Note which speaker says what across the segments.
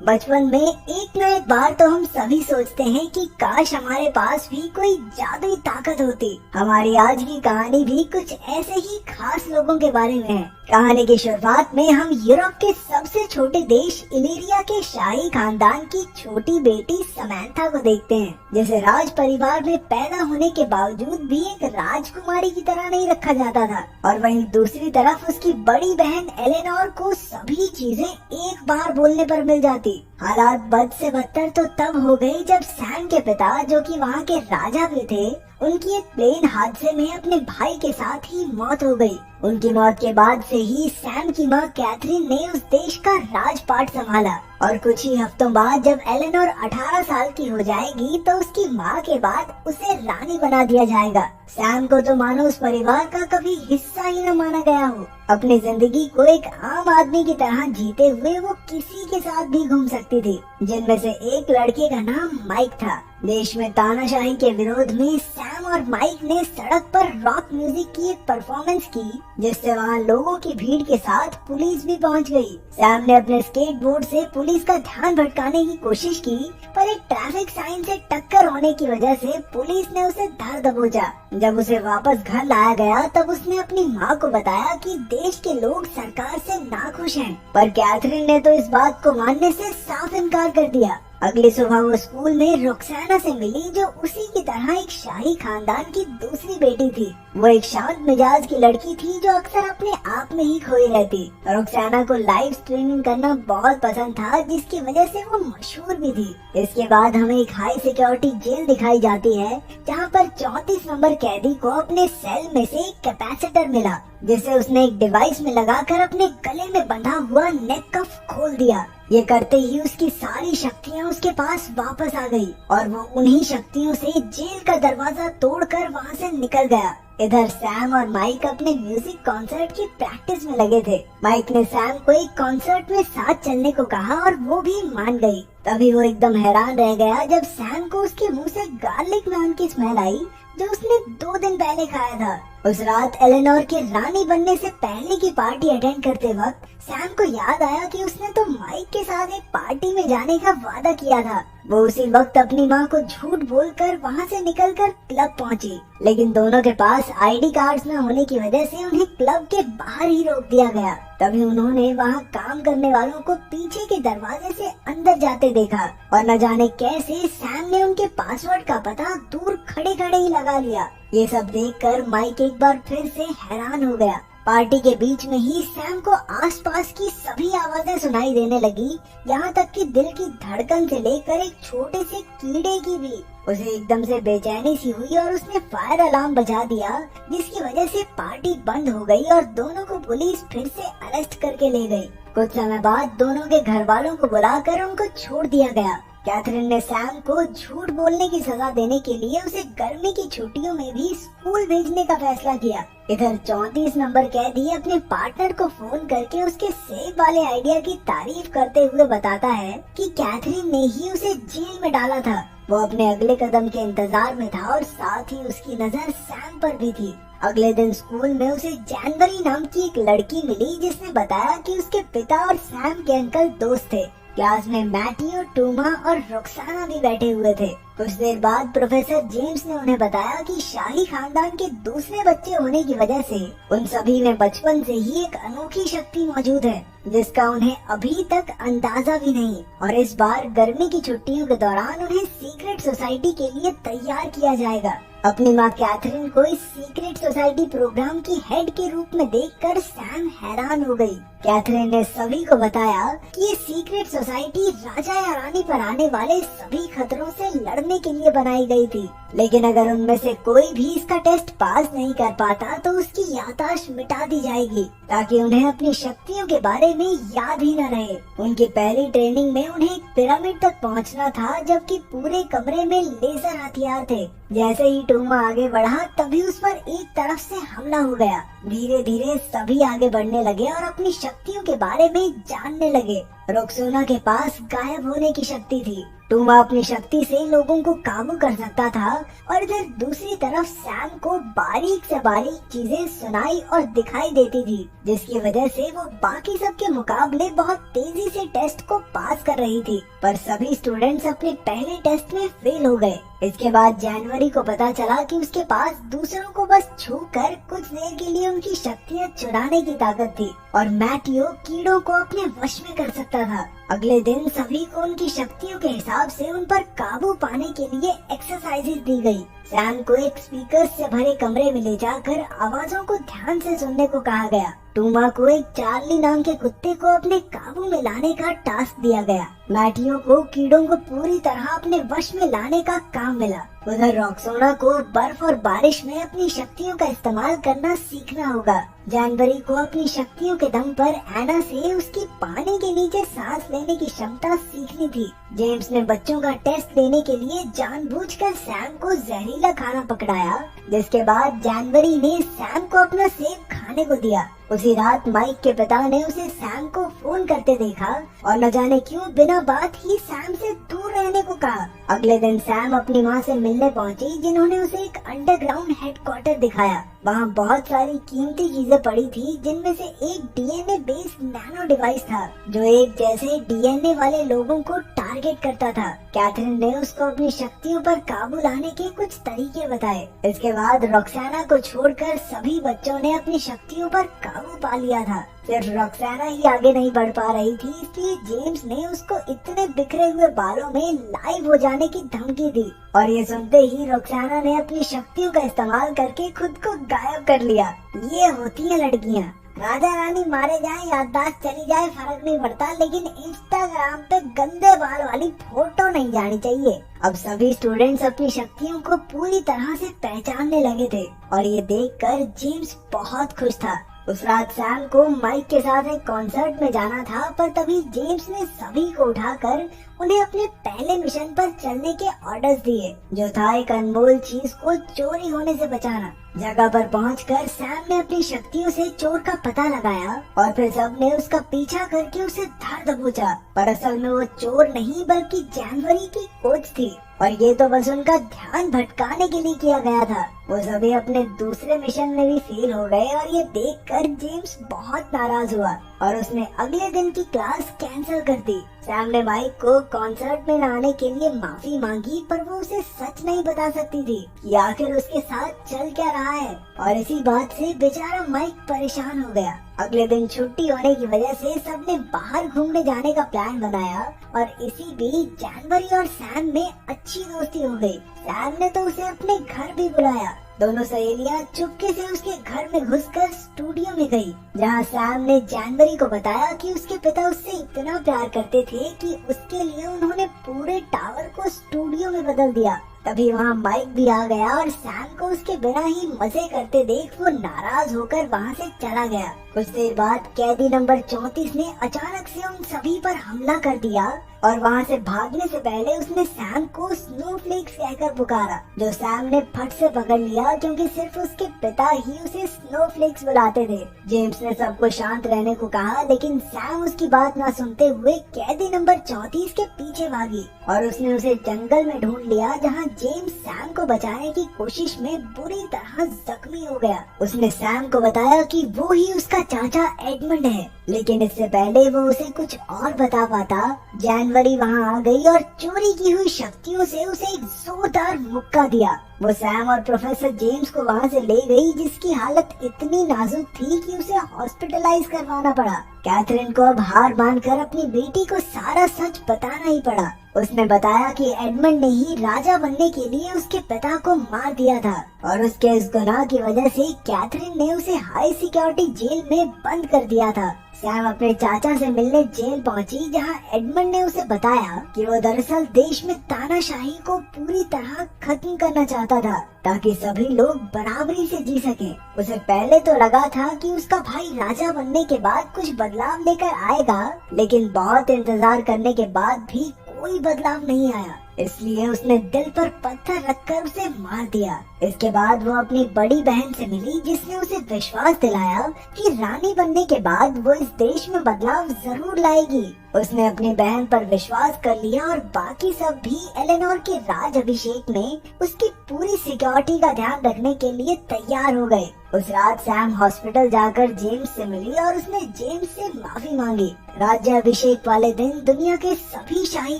Speaker 1: बचपन में एक न एक बार तो हम सभी सोचते हैं कि काश हमारे पास भी कोई जादुई ताकत होती। हमारी आज की कहानी भी कुछ ऐसे ही खास लोगों के बारे में है। कहानी की शुरुआत में हम यूरोप के सबसे छोटे देश इलीरिया के शाही खानदान की छोटी बेटी समैंथा को देखते हैं, जिसे राज परिवार में पैदा होने के बावजूद भी एक राजकुमारी की तरह नहीं रखा जाता था। और वहीं दूसरी तरफ उसकी बड़ी बहन एलेनोर को सभी चीजें एक बार बोलने पर मिल जाती। हालात बद से बदतर तो तब हो गई जब सैम के पिता, जो कि वहाँ के राजा भी थे, उनकी एक प्लेन हादसे में अपने भाई के साथ ही मौत हो गई। उनकी मौत के बाद से ही सैम की मां कैथरीन ने उस देश का राजपाट संभाला। और कुछ ही हफ्तों बाद जब एलेनोर 18 साल की हो जाएगी तो उसकी मां के बाद उसे रानी बना दिया जाएगा। सैम को तो मानो उस परिवार का कभी हिस्सा ही न माना गया हो। अपनी जिंदगी को एक आम आदमी की तरह जीते हुए वो किसी के साथ भी घूम सकती थी, जिनमें से एक लड़के का नाम माइक था। देश में तानाशाही के विरोध में सैम और माइक ने सड़क पर रॉक म्यूजिक की एक परफॉर्मेंस की, जिससे वहाँ लोगों की भीड़ के साथ पुलिस भी पहुँच गई। सैम ने अपने स्केटबोर्ड से पुलिस का ध्यान भटकाने की कोशिश की, पर एक ट्रैफिक साइन से टक्कर होने की वजह से पुलिस ने उसे धर दबोचा। जब उसे वापस घर लाया गया तब उसने अपनी माँ को बताया कि देश के लोग सरकार से नाखुश हैं, पर कैथरीन ने तो इस बात को मानने से साफ इनकार कर दिया। अगली सुबह वो स्कूल में रोक्साना से मिली, जो उसी की तरह एक शाही खानदान की दूसरी बेटी थी। वो एक शांत मिजाज की लड़की थी जो अक्सर अपने आप में ही खोई रहती। रोक्साना को लाइव स्ट्रीमिंग करना बहुत पसंद था, जिसकी वजह से वो मशहूर भी थी। इसके बाद हमें एक हाई सिक्योरिटी जेल दिखाई जाती है, जहाँ पर 34 नंबर कैदी को अपने सेल में से एक कैपेसिटर मिला, जिसे उसने एक डिवाइस में लगाकर अपने गले में बंधा हुआ नेक कफ खोल दिया। ये करते ही उसकी सारी शक्तियाँ उसके पास वापस आ गई और वो उन्हीं शक्तियों से जेल का दरवाजा तोड़कर वहाँ से निकल गया। इधर सैम और माइक अपने म्यूजिक कॉन्सर्ट की प्रैक्टिस में लगे थे। माइक ने सैम को एक कॉन्सर्ट में साथ चलने को कहा और वो भी मान गई। तभी वो एकदम हैरान रह गया जब सैम को उसके मुंह से गार्लिक नान की स्मेल आई, जो उसने 2 दिन पहले खाया था। उस रात एलेनोर के रानी बनने से पहले की पार्टी अटेंड करते वक्त सैम को याद आया कि उसने तो माइक के साथ एक पार्टी में जाने का वादा किया था। वो उसी वक्त अपनी माँ को झूठ बोलकर वहाँ से निकलकर क्लब पहुँची, लेकिन दोनों के पास आईडी कार्ड्स न होने की वजह से उन्हें क्लब के बाहर ही रोक दिया गया। तभी उन्होंने वहाँ काम करने वालों को पीछे के दरवाजे से अंदर जाते देखा और न जाने कैसे सैम ने उनके पासवर्ड का पता दूर खड़े खड़े ही लगा लिया। ये सब देखकर माइक एक बार फिर से हैरान हो गया। पार्टी के बीच में ही सैम को आसपास की सभी आवाजें सुनाई देने लगी, यहाँ तक कि दिल की धड़कन से लेकर एक छोटे से कीड़े की भी। उसे एकदम से बेचैनी सी हुई और उसने फायर अलार्म बजा दिया, जिसकी वजह से पार्टी बंद हो गई और दोनों को पुलिस फिर से अरेस्ट करके ले गई। कुछ समय बाद दोनों के घर वालों को बुलाकर उनको छोड़ दिया गया। कैथरीन ने सैम को झूठ बोलने की सजा देने के लिए उसे गर्मी की छुट्टियों में भी स्कूल भेजने का फैसला किया। इधर 34 नंबर कैदी अपने पार्टनर को फोन करके उसके सेव वाले आइडिया की तारीफ करते हुए बताता है कि कैथरीन ने ही उसे जेल में डाला था। वो अपने अगले कदम के इंतजार में था और साथ ही उसकी नजर सैम पर भी थी। अगले दिन स्कूल में उसे जनवरी नाम की एक लड़की मिली, जिसने बताया कि उसके पिता और सैम के अंकल दोस्त थे। क्लास में मैथ्यू, टूमा और रोक्साना भी बैठे हुए थे। कुछ देर बाद प्रोफेसर जेम्स ने उन्हें बताया कि शाही खानदान के दूसरे बच्चे होने की वजह से उन सभी में बचपन से ही एक अनोखी शक्ति मौजूद है, जिसका उन्हें अभी तक अंदाजा भी नहीं। और इस बार गर्मी की छुट्टियों के दौरान उन्हें सीक्रेट सोसाइटी के लिए तैयार किया जाएगा। अपनी माँ कैथरीन को इस सीक्रेट सोसाइटी प्रोग्राम की हेड के रूप में देखकर सैम हैरान हो गई। कैथरीन ने सभी को बताया कि ये सीक्रेट सोसाइटी राजा या रानी पर आने वाले सभी खतरों से लड़ने के लिए बनाई गई थी, लेकिन अगर उनमें से कोई भी इसका टेस्ट पास नहीं कर पाता तो उसकी याददाश्त मिटा दी जाएगी, ताकि उन्हें अपनी शक्तियों के बारे में याद ही न रहे। उनकी पहली ट्रेनिंग में उन्हें एक पिरामिड तक पहुंचना था, जबकि पूरे कमरे में लेजर हथियार थे। जैसे ही टूमा आगे बढ़ा तभी उस पर एक तरफ से हमला हो गया। धीरे धीरे सभी आगे बढ़ने लगे और अपनी शक्तियों के बारे में जानने लगे। रोक्सोना के पास गायब होने की शक्ति थी। टूमा अपनी शक्ति से लोगों को काबू कर सकता था और इधर दूसरी तरफ सैम को बारीक से बारीक चीजें सुनाई और दिखाई देती थी, जिसकी वजह से वो बाकी सबके मुकाबले बहुत तेजी से टेस्ट को पास कर रही थी। पर सभी स्टूडेंट्स अपने पहले टेस्ट में फेल हो गए। इसके बाद जनवरी को पता चला कि उसके पास दूसरों को बस छू कर कुछ देर के लिए उनकी शक्तियाँ चुराने की ताकत थी और मैटियो कीड़ों को अपने वश में कर सकता था। अगले दिन सभी को उनकी शक्तियों के हिसाब से उन पर काबू पाने के लिए एक्सरसाइजेज दी गई। सैम को एक स्पीकर से भरे कमरे में ले जाकर आवाजों को ध्यान से सुनने को कहा गया। टूमा को एक चार्ली नाम के कुत्ते को अपने काबू में लाने का टास्क दिया गया। मैटियो को कीड़ों को पूरी तरह अपने वश में लाने का काम मिला। उधर रॉक्सोना को बर्फ और बारिश में अपनी शक्तियों का इस्तेमाल करना सीखना होगा। जनवरी को अपनी शक्तियों के दम पर एना से उसकी पानी के नीचे सांस लेने की क्षमता सीखनी थी। जेम्स ने बच्चों का टेस्ट लेने के लिए जानबूझकर सैम को जहरीला खाना पकड़ाया, जिसके बाद जनवरी ने सैम को अपना सेब खाने को दिया। उसी रात माइक के पिता ने उसे सैम को फोन करते देखा और न जाने क्यों बिना बात ही सैम से दूर रहने को कहा। अगले दिन सैम अपनी माँ से मिलने पहुंची, जिन्होंने उसे एक अंडरग्राउंड हेडक्वार्टर दिखाया। वहाँ बहुत सारी कीमती चीजें पड़ी थी, जिनमें से एक डीएनए बेस्ड नैनो डिवाइस था जो एक जैसे डीएनए वाले लोगों को टारगेट करता था। कैथरीन ने उसको अपनी शक्तियों पर काबू लाने के कुछ तरीके बताए। इसके बाद रॉक्साना को छोड़कर सभी बच्चों ने अपनी शक्तियों पर काबू पा लिया था। सिर्फ रॉक्साना ही आगे नहीं बढ़ पा रही थी, इसलिए जेम्स ने उसको इतने बिखरे हुए बालों में लाइव हो जाने की धमकी दी और ये सुनते ही रॉक्साना ने अपनी शक्तियों का इस्तेमाल करके खुद को गायब कर लिया। ये होती है लड़कियाँ। राजा रानी मारे जाए, याददाश्त चली जाए, फर्क नहीं पड़ता, लेकिन इंस्टाग्राम पे गंदे बाल वाली फोटो नहीं जानी चाहिए। अब सभी स्टूडेंट्स अपनी शक्तियों को पूरी तरह से पहचानने लगे थे और ये देखकर जेम्स बहुत खुश था। उस रात सैम को माइक के साथ एक कॉन्सर्ट में जाना था, पर तभी जेम्स ने सभी को उठाकर उन्हें अपने पहले मिशन पर चलने के ऑर्डर्स दिए, जो था एक अनमोल चीज को चोरी होने से बचाना। जगह पर पहुंचकर सैम ने अपनी शक्तियों से चोर का पता लगाया और फिर सबने उसका पीछा करके उसे धर दबोचा। पर असल में वो चोर नहीं बल्कि जनवरी की कोच थी और ये तो बस उनका ध्यान भटकाने के लिए किया गया था। वो सभी अपने दूसरे मिशन में भी फेल हो गए और ये देखकर जेम्स बहुत नाराज हुआ और उसने अगले दिन की क्लास कैंसिल कर दी। सैम ने माइक को कॉन्सर्ट में आने के लिए माफी मांगी, पर वो उसे सच नहीं बता सकती थी कि आखिर उसके साथ चल क्या रहा है और इसी बात से बेचारा माइक परेशान हो गया। अगले दिन छुट्टी होने की वजह से सबने बाहर घूमने जाने का प्लान बनाया और इसी बीच जनवरी और सैम में अच्छी दोस्ती हो गई। सैम ने तो उसे अपने घर भी बुलाया। दोनों सहेलियां चुपके से उसके घर में घुसकर स्टूडियो में गई, जहां सैम ने जनवरी को बताया कि उसके पिता उससे इतना प्यार करते थे कि उसके लिए उन्होंने पूरे टावर को स्टूडियो में बदल दिया। तभी वहाँ माइक भी आ गया और सैम को उसके बिना ही मजे करते देख वो नाराज होकर वहाँ से चला गया। कुछ देर बाद कैदी नंबर 34 ने अचानक से उन सभी पर हमला कर दिया और वहाँ से भागने से पहले उसने सैम को स्नोफ्लेक्स कहकर पुकारा, जो सैम ने फट से पकड़ लिया क्योंकि सिर्फ उसके पिता ही उसे स्नोफ्लेक्स बुलाते थे। जेम्स ने सबको शांत रहने को कहा, लेकिन सैम उसकी बात ना सुनते हुए कैदी नंबर 34 के पीछे भागी और उसने उसे जंगल में ढूंढ लिया, जहाँ जेम्स सैम को बचाने की कोशिश में बुरी तरह जख्मी हो गया। उसने सैम को बताया कि वो ही उसका चाचा एडमंड है, लेकिन इससे पहले वो उसे कुछ और बता पाता, जनवरी वहाँ आ गई और चोरी की हुई शक्तियों से उसे एक जोरदार मुक्का दिया। वो सैम और प्रोफेसर जेम्स को वहाँ से ले गई, जिसकी हालत इतनी नाजुक थी कि उसे हॉस्पिटलाइज करवाना पड़ा। कैथरीन को अब हार मानकर अपनी बेटी को सारा सच बताना ही पड़ा। उसने बताया कि एडमंड ने ही राजा बनने के लिए उसके पिता को मार दिया था और उसके इस गुनाह की वजह से कैथरीन ने उसे हाई सिक्योरिटी जेल में बंद कर दिया था। सैम अपने चाचा से मिलने जेल पहुंची, जहां एडमंड ने उसे बताया कि वो दरअसल देश में तानाशाही को पूरी तरह खत्म करना चाहता था, ताकि सभी लोग बराबरी से जी सकें। उसे पहले तो लगा था कि उसका भाई राजा बनने के बाद कुछ बदलाव लेकर आएगा, लेकिन बहुत इंतजार करने के बाद भी कोई बदलाव नहीं आया। इसलिए उसने दिल पर पत्थर रखकर उसे मार दिया। इसके बाद वो अपनी बड़ी बहन से मिली, जिसने उसे विश्वास दिलाया कि रानी बनने के बाद वो इस देश में बदलाव जरूर लाएगी। उसने अपनी बहन पर विश्वास कर लिया और बाकी सब भी एलेनोर के राज अभिषेक में उसकी पूरी सिक्योरिटी का ध्यान रखने के लिए तैयार हो गए। उस रात सैम हॉस्पिटल जाकर जेम्स से मिली और उसने जेम्स से माफी मांगी। राज्य अभिषेक वाले दिन दुनिया के सभी शाही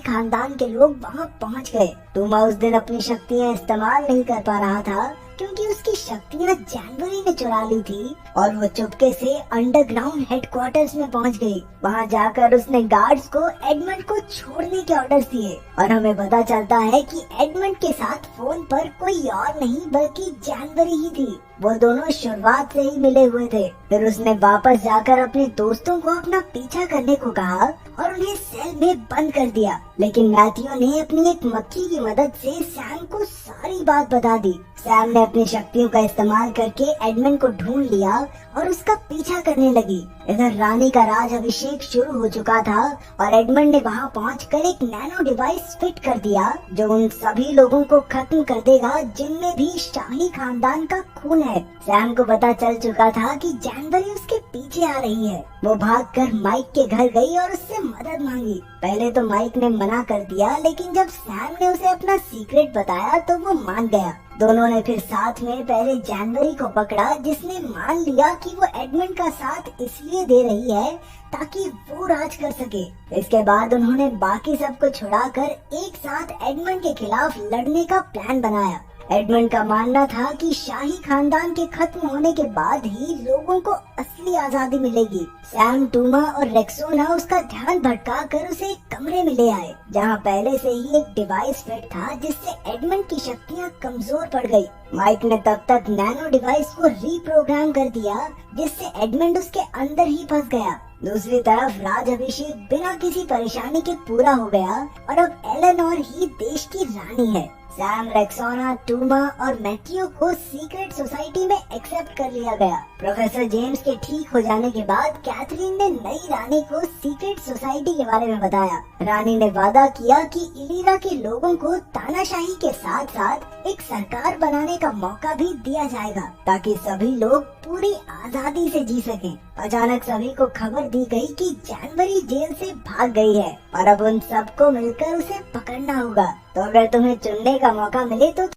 Speaker 1: खानदान के लोग वहां पहुंच गए। टूमा उस दिन अपनी शक्तियां इस्तेमाल नहीं कर पा रहा था क्योंकि उसकी शक्तियां जानवरी ने चुरा ली थी और वो चुपके से अंडरग्राउंड हेडक्वार्टर्स में पहुंच गई। वहां जाकर उसने गार्ड्स को एडमंड को छोड़ने के ऑर्डर्स दिए और हमें पता चलता है कि एडमंड के साथ फोन पर कोई और नहीं बल्कि जानवरी ही थी। वो दोनों शुरुआत से ही मिले हुए थे। फिर उसने वापस जाकर अपने दोस्तों को अपना पीछा करने को कहा और उन्हें सेल में बंद कर दिया, लेकिन मैथ्यू ने अपनी एक मक्खी की मदद से सैम को सारी बात बता दी। सैम ने अपनी शक्तियों का इस्तेमाल करके एडमंड को ढूंढ लिया और उसका पीछा करने लगी। इधर रानी का राज अभिषेक शुरू हो चुका था और एडमंड ने वहां पहुंचकर एक नैनो डिवाइस फिट कर दिया जो उन सभी लोगों को खत्म कर देगा जिनमें भी शाही खानदान का खून है। सैम को पता चल चुका था कि जानवरी उसके पीछे आ रही है। वो भागकर माइक के घर गई और उससे मदद मांगी। पहले तो माइक ने मना कर दिया, लेकिन जब सैम ने उसे अपना सीक्रेट बताया तो वो मान गया। दोनों ने फिर साथ में पहले जानवरी को पकड़ा, जिसने मान लिया कि वो एडमंड का साथ इसलिए दे रही है ताकि वो राज कर सके। इसके बाद उन्होंने बाकी सबको छुड़ाकर एक साथ एडमंड के खिलाफ लड़ने का प्लान बनाया। एडमंड का मानना था कि शाही खानदान के खत्म होने के बाद ही लोगों को असली आजादी मिलेगी। सैम, टूमा और रेक्सोना उसका ध्यान भटकाकर उसे एक कमरे में ले आए जहां पहले से ही एक डिवाइस फिट था जिससे एडमंड की शक्तियां कमजोर पड़ गई। माइक ने तब तक नैनो डिवाइस को रीप्रोग्राम कर दिया जिससे एडमंड उसके अंदर ही फंस गया। दूसरी तरफ राज अभिषेक बिना किसी परेशानी के पूरा हो गया और अब एलेनोर ही देश की रानी है। सैम, रेक्सोना, टूमा और मैथ्यू को सीक्रेट सोसाइटी में एक्सेप्ट कर लिया गया। प्रोफेसर जेम्स के ठीक हो जाने के बाद कैथरीन ने नई रानी को सीक्रेट सोसाइटी के बारे में बताया। रानी ने वादा किया कि इलीरा के लोगों को तानाशाही के साथ साथ एक सरकार बनाने का मौका भी दिया जाएगा ताकि सभी लोग पूरी आजादी से जी सकें। अचानक सभी को खबर दी गई कि जानवरी जेल से भाग गई है और अब उन सबको मिलकर उसे पकड़ना होगा। तो अगर तुम्हें चुनने का मौका मिले तो